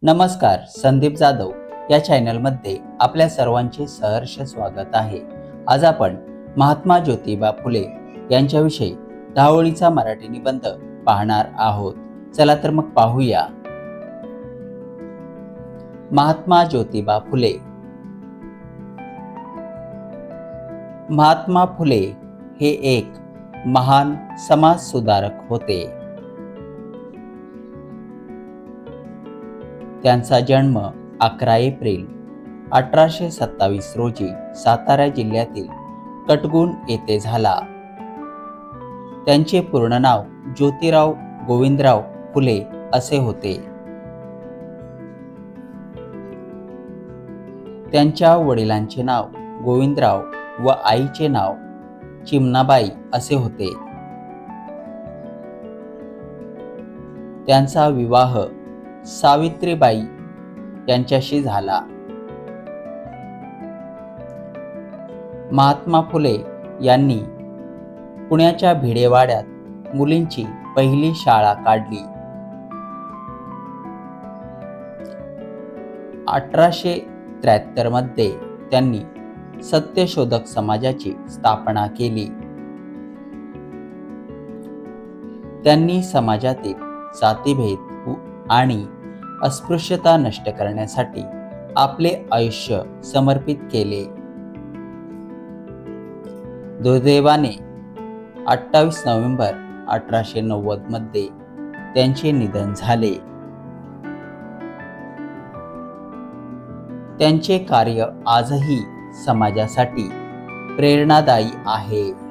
नमस्कार, संदीप जाधव या चॅनलमध्ये आपल्या सर्वांचे सहर्ष स्वागत आहे। आज आपण महात्मा ज्योतिबा फुले यांच्याविषयी 10 ओळीचा मराठी निबंध पाहणार आहोत। चला तर मग पाहूया। महात्मा ज्योतिबा फुले। महात्मा फुले हे एक महान समाज सुधारक होते। त्यांचा जन्म 11 एप्रिल 1827 रोजी सातारा जिल्ह्यातील कटगुण येथे झाला। त्यांचे पूर्ण नाव ज्योतिराव गोविंदराव फुले असे होते। त्यांच्या वडिलांचे नाव गोविंदराव व आईचे नाव चिमणाबाई असे होते। त्यांचा विवाह सावित्रीबाई यांच्याशी झाला। महात्मा फुले यांनी पुण्याच्या भिडेवाड्यात मुलींची पहिली शाळा काढली। 1873 मध्ये त्यांनी सत्यशोधक समाजाची स्थापना केली। त्यांनी समाजातील जातीभेद आणि अस्पृश्यता नष्ट करण्यासाठी आपले आयुष्य समर्पित केले। दुर्दैवाने 28 नोव्हेंबर 1890 मध्ये त्यांचे निधन झाले। त्यांचे कार्य आजही समाजासाठी प्रेरणादायी आहे।